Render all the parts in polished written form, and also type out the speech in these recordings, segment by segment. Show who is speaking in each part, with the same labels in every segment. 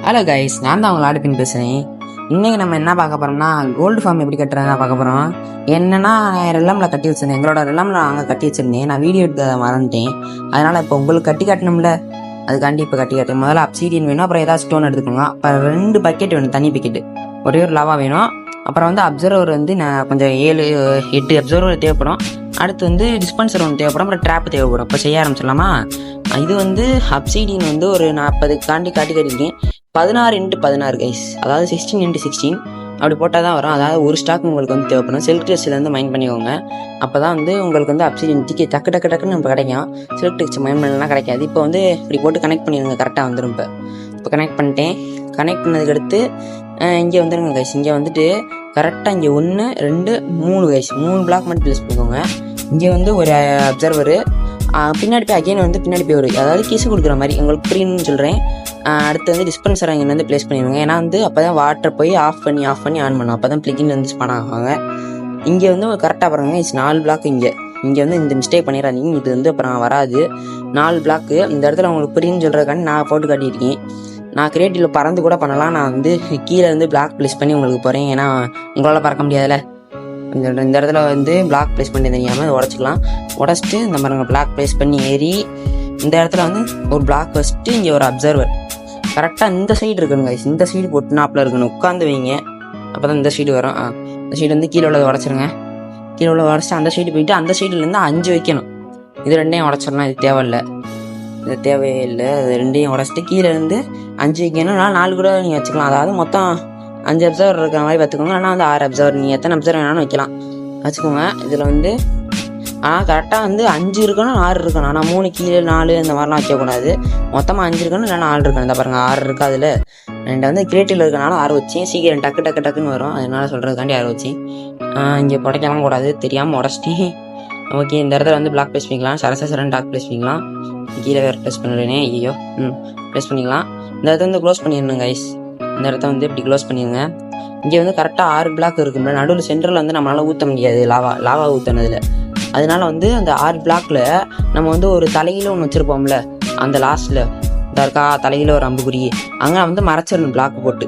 Speaker 1: Hello guys, நான் தான் உங்களை ஆடுப்பின் பேசுகிறேன். இன்றைக்கி நம்ம என்ன பார்க்க போகிறோம்னா, கோல்டு ஃபார்ம் எப்படி கட்டுறதுனா பார்க்க போகிறோம். என்னென்னா, ரெல்லமில் கட்டி வச்சுருந்தேன். எங்களோட ரெல்லமில் நாங்கள் கட்டி வச்சுருந்தேன். நான் வீடியோ எடுத்து அதை மறந்துட்டேன். அதனால் இப்போ உங்களுக்கு கட்டி காட்டணும்ல, அதுக்காண்டி இப்போ கட்டி காட்டு. முதல்ல அப்சீடியன் வேணும், அப்புறம் ஏதாவது ஸ்டோன் எடுத்துக்கோங்க. அப்புறம் 2 பக்கெட் வேணும், தண்ணி பக்கெட்டு. ஒரே ஒரு லாவா வேணும். அப்புறம் அப்சர்வர் நான் கொஞ்சம் 7-8 அப்சர்வர் தேவைப்படும். அடுத்து டிஸ்பென்சர் ஒன்று தேவைப்படும். அப்புறம் ட்ராப் தேவைப்படும். இப்போ செய்ய ஆரம்பிச்சிடலாமா? இது அப்சீடியன் ஒரு 40 காட்டி கட்டியிருக்கேன். 16x16 கைஸ், அதாவது 16x16 அப்படி போட்டால் தான் வரும். அதாவது ஒரு ஸ்டாக் உங்களுக்கு தேவைப்படும். செல்க்டெஸ்ட்லேருந்து மைண்ட் பண்ணிக்கோங்க. அப்போ தான் உங்களுக்கு அப்சீடியன் டக்குன்னு நம்ம கிடைக்கும். செல்க்டெஸ்ட் மைண்ட் பண்ணலாம் கிடைக்காது. இப்போ இப்படி போட்டு கனெக்ட் பண்ணிடுங்க, கரெக்டாக வந்துடும். இப்போ கனெக்ட் பண்ணிட்டேன். கனெக்ட் பண்ணதுக்கு அடுத்து இங்கே வந்துடுங்க கைஸ். இங்கே கரெக்டாக இங்கே 1 2 3 கைஸ், 3 பிளாக் மட்டும் ப்ளேஸ் பண்ணிக்கோங்க. இங்கே ஒரு அப்சர்வரு பின்னாடி போய் அகைன் பின்னாடி போய் வரும். அதாவது கீஸு கொடுக்குற மாதிரி உங்களுக்கு புரியணும்னு சொல்கிறேன். அடுத்து டிஸ்பென்சர் இங்கே ப்ளேஸ் பண்ணிடுவாங்க. ஏன்னா அப்போ தான் வாட்டர் போய் ஆஃப் பண்ணி ஆன் பண்ணும். அப்போ தான் பிளிக்கின் ஸ்பான் ஆகுவாங்க. இங்கே கரெக்டாக பாருங்க, 4 பிளாக். இங்கே இந்த மிஸ்டேக் பண்ணிடாதீங்க. இது அப்புறம் வராது. 4 பிளாக்கு இந்த இடத்துல உங்களுக்கு புரியுன்னு சொல்கிறதுக்காண்டி நான் போட்டு காட்டியிருக்கேன். நான் கிரியேட்டிவில் பறந்து கூட பண்ணலாம். நான் கீழே பிளாக் ப்ளேஸ் பண்ணி உங்களுக்கு போகிறேன். ஏன்னா உங்களால் பறக்க முடியாதுல்ல. இந்த இடத்துல பிளாக் ப்ளேஸ் பண்ணி தெரியாமல் உடச்சிக்கலாம். உடச்சிட்டு இந்த பாருங்க, பிளாக் ப்ளேஸ் பண்ணி ஏறி இந்த இடத்துல ஒரு பிளாக் வச்சுட்டு இங்கே ஒரு அப்சர்வர் கரெக்டாக இந்த சைடு இருக்கணும் கைஸ். இந்த சைடு போட்டு நாப்பில் இருக்கணும். உட்காந்து வைங்க, அப்போ தான் இந்த சைடு வரும். இந்த சைடு கீழே உள்ளதை உடச்சிருங்க. கீழே உள்ள உடச்சிட்டு அந்த சைடு போயிட்டு அந்த சைடுலேருந்து 5 வைக்கணும். இது 2ஐயும் உடச்சிடலாம். இது தேவையில்லை, இது தேவையே இல்லை. அது 2ஐயும் உடச்சிட்டு கீழே 5 வைக்கணும். 4 கூட நீங்கள் வச்சுக்கலாம். அதாவது மொத்தம் 5 அப்சர்வர் இருக்கிற மாதிரி பார்த்துக்கோங்க. ஆனால் 6 அப்சர்வர், நீங்கள் எத்தனை அப்சர்வர் வேணாலும் வைக்கலாம், வச்சுக்கோங்க. இதில் ஆனால் கரெக்டாக 5 இருக்கணும், 6 இருக்கணும். ஆனால் 3 கீழே 4 இந்த மாதிரிலாம் வைக்கக்கூடாது. மொத்தமாக 5 இருக்கணும், இல்லை 4 இருக்கணும். இந்த பாருங்கள், 6 இருக்குது. அதில் 2 கிரியேட்டிவில் இருக்கனால 6 வச்சேன். சீக்கிரம் டக்குன்னு வரும். அதனால சொல்கிறதுக்காண்டி 6 வச்சேன். இங்கே புடைக்கலாம் கூடாது, தெரியாமல் உடச்சிட்டேன். ஓகே, இந்த இடத்துல பிளாக் ப்ளேஸ் பண்ணிக்கலாம். சரசரன் டாக் ப்ளேஸ் பண்ணிக்கலாம். கீழே வேறு ப்ளேஸ் பண்ணிடுறேனே, ஐயோ. ப்ளேஸ் பண்ணிக்கலாம். இந்த இடத்த க்ளோஸ் பண்ணிடணும் கைஸ். இந்த இடத்த இப்படி க்ளோஸ் பண்ணிடுங்க. இங்கே கரெக்டாக 6 பிளாக் இருக்கும்ல. நடுவில் சென்டரில் நம்மளால் ஊற்ற முடியாது, லாவா ஊற்றினதில். அதனால அந்த 6 பிளாக்ல நம்ம ஒரு தலையில ஒன்று வச்சுருப்போம்ல, அந்த லாஸ்ட்டில் இந்த இருக்கா தலையில ஒரு அம்புக்குறி, அங்கே மறைச்சிடணும். பிளாக் போட்டு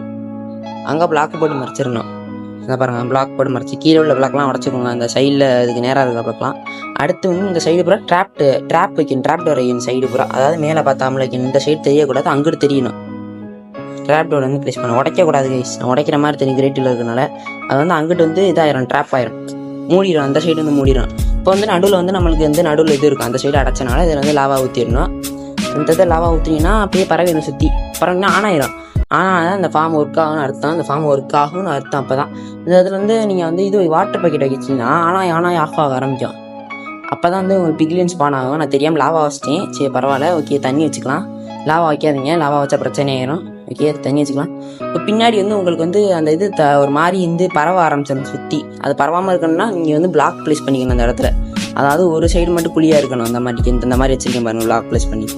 Speaker 1: மறைச்சிடணும். இதை பாருங்கள், பிளாக் போட்டு மறைச்சி கீழே உள்ள பிளாக்லாம் உடச்சிக்கோங்க. அந்த சைடில் இதுக்கு நேராக இருக்கிற பிளாக்லாம். அடுத்து இந்த சைடு பூரா ட்ராப் வைக்கணும். ட்ராப் டோர் வைக்கணும் சைடு பூரா. அதாவது மேலே பார்த்தாமல் வைக்கணும். இந்த சைடு தெரியக்கூடாது, அங்கிட்டு தெரியணும். ட்ராப் டோர் ப்ளேஸ் பண்ண உடைக்கக்கூடாது கைஸ். உடைக்கிற மாதிரி தெரியும் கிரேட்டில் இருக்கிறனால. அது அங்கிட்டு இதாயிரும், ட்ராப் ஆயிரும், மூடிடும். அந்த சைடு மூடிடும். இப்போ நடுவில் நம்மளுக்கு நடுவில் இது இருக்கும். அந்த சைடு அடைச்சனால இதில் லாவா ஊற்றிடணும். இந்த லாவா ஊற்றினீங்கன்னா அப்படியே பறவையிடும். சுற்றி பறவைனா ஆன் ஆயிரும். ஆனால் அந்த ஃபார்ம் ஒர்க் ஆகும்னு அர்த்தம். அந்த ஃபார்ம் ஒர்க் ஆகும்னு அர்த்தம். அப்போ தான் இந்த இதில் நீங்கள் இது வாட்டர் பாக்கெட் வைக்கிச்சிங்கன்னா ஆனால் ஆஃப் ஆக ஆரம்பிக்கும். அப்போ தான் ஒரு பிக்லியன் ஸ்பான் ஆகும். நான் தெரியாமல் லாவா வச்சிட்டேன். சரி பரவாயில்ல, ஓகே. தண்ணி வச்சுக்கலாம். லாவா வைக்காதீங்க, லாவா வச்சா பிரச்சனை ஆயிரும். ஓகே, தண்ணி வச்சுக்கலாம். இப்போ பின்னாடி உங்களுக்கு அந்த இது ஒரு மாதிரி பரவ ஆரம்பிச்சிடும் சுற்றி. அது பரவாமல் இருக்கணும்னா நீங்கள் பிளாக் ப்ளேஸ் பண்ணிக்கணும் அந்த இடத்துல. அதாவது ஒரு சைடு மட்டும் குழியாக இருக்கணும். அந்த மாதிரி இந்த மாதிரி வச்சுருக்கேன் பாருங்கள், பிளாக் ப்ளேஸ் பண்ணி.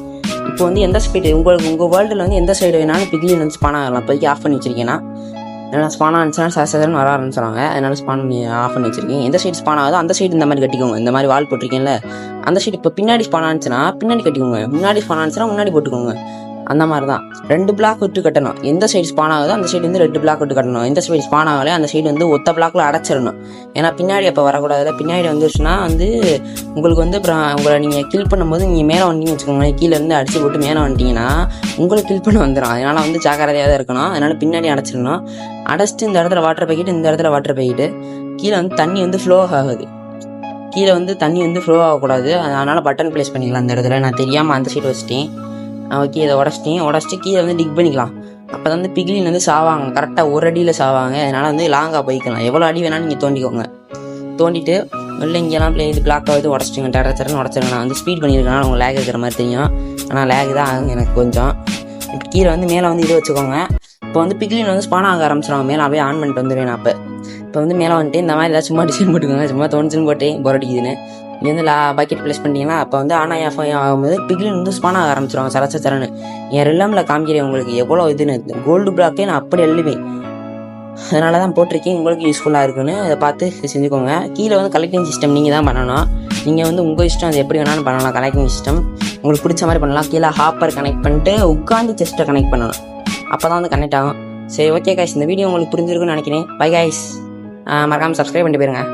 Speaker 1: இப்போ எந்த ஸ்பீடு உங்கள் வேர்ல்டில் எந்த சைடு வேணாலும் பிக்லியன் ஸ்பான் ஆகலாம். இப்போதைக்கு ஆஃப் பண்ணி வச்சிருக்கேன்னா, ஏன்னா ஸ்பான் ஆனிச்சுன்னா சசன்னு வர ஆரம்பிச்சிடுவாங்க. அதனால ஸ்பான் பண்ணி ஆஃப் பண்ணி வச்சிருக்கேன். எந்த சைடு ஸ்பான் ஆகுதோ அந்த சைடு இந்த மாதிரி கட்டிக்கோங்க. இந்த மாதிரி வால் போட்டிருக்கேன்ல, அந்த சைடு இப்போ பின்னாடி ஸ்பான் ஆனிச்சுன்னா பின்னாடி கட்டிக்கோங்க. முன்னாடி ஸ்பான் ஆனிச்சுன்னா முன்னாடி போட்டுக்கோங்க. அந்த மாதிரி தான் 2 பிளாக் விட்டு கட்டணும். எந்த சைடு ஸ்பான் ஆகுதோ அந்த சைடு 2 பிளாக் விட்டு கட்டணும். எந்த சைடு ஸ்பான் ஆகலை அந்த சைடு ஒத்த பிளாக்ல அடைச்சிடணும். ஏன்னா பின்னாடி அப்போ வரக்கூடாதுல. பின்னாடி வந்துச்சுன்னா உங்களுக்கு அப்புறம் உங்களை நீங்கள் கில் பண்ணும்போது நீங்கள் மேலே வந்தீங்கன்னு வச்சுக்கோங்க, கீழேருந்து அடிச்சு போட்டு மேலே வந்துட்டீங்கன்னா உங்களை கில் பண்ண வந்துடும். அதனால் ஜாக்கிரதையாக தான் இருக்கணும். அதனால் பின்னாடி அடைச்சிடணும். அடைச்சிட்டு இந்த இடத்துல வாட்டர் பாக்கெட்டு, இந்த இடத்துல வாட்டர் பாக்கெட்டு. கீழே தண்ணி ஃப்ளோ ஆகுது. கீழே தண்ணி ஃப்ளோ ஆகக்கூடாது. அதனால் பட்டன் ப்ளேஸ் பண்ணிக்கலாம். அந்த இடத்துல நான் தெரியாமல் அந்த சைடு வச்சுட்டேன். ஓகே, இதை உடச்சிட்டு கீழே டிக் பண்ணிக்கலாம். அப்போ தான் பிக்லின் சாவாங்க. கரெக்டாக ஒரு அடியில் சாவாங்க. அதனால் லாங்காக போய்க்கலாம். எவ்வளோ அடி வேணாலும் நீங்கள் தோண்டிக்கோங்க. தோண்டிட்டு வெளில இங்கெல்லாம் இது பிளாக்காக உடச்சிட்டுங்க. டேரக்டர்னு உடச்சிருங்க. நான் ஸ்பீட் பண்ணியிருக்கேன், உங்களுக்கு லேக் இருக்கிற மாதிரி தெரியும். ஆனால் லேக் தான் ஆகும் எனக்கு கொஞ்சம். இப்போ கீழே மேலே இது வச்சுக்கோங்க. இப்போ பிக்லின் ஸ்பான் ஆக ஆரம்பிச்சிடுவாங்க. மேலே அப்படியே ஆன் பண்ணிட்டு வந்துடுவேன். அப்போ இப்போ மேலே வந்துட்டு இந்த மாதிரி ஏதாவது சும்மா டிசைன் போட்டுக்கோங்க. சும்மா தோணுச்சுன்னு போட்டேன், போராடிக்குதுன்னு. இங்கே பக்கெட் ப்ளேஸ் பண்ணிட்டீங்கன்னா அப்போ ஆன் ஆஃப் ஆகும்போது பிக்லின் ஸ்பான் ஆக ஆரம்பிச்சிடுவாங்க சரன்னு. என் ரெல்லாமில் காமிக்கிறேன் உங்களுக்கு எவ்வளோ இதுன்னு. கோல்டு பிளாக்கே நான் அப்படி எழுதுவேன். அதனால தான் போட்டிருக்கேன், உங்களுக்கு யூஸ்ஃபுல்லாக இருக்குன்னு அதை பார்த்து செஞ்சுக்கோங்க. கீழே கலெக்டிங் சிஸ்டம் நீங்கள் தான் பண்ணணும். நீங்கள் உங்கள் இஷ்டம், அது எப்படி வேணாலும் பண்ணலாம். கலெக்டிங் சிஸ்டம் உங்களுக்கு பிடிச்ச மாதிரி பண்ணலாம். கீழே ஹாப்பர் கனெக்ட் பண்ணிட்டு உட்காந்து செஸ்ட்டை கனெக்ட் பண்ணணும். அப்போ தான் வந்து கனெக்ட் ஆகும். சரி ஓகே கைஸ், இந்த வீடியோ உங்களுக்கு புரிஞ்சிருக்குன்னு நினைக்கிறேன். பை கைஸ், மறக்காமல் சப்ஸ்கிரைப் பண்ணிட்டு போயிருங்க.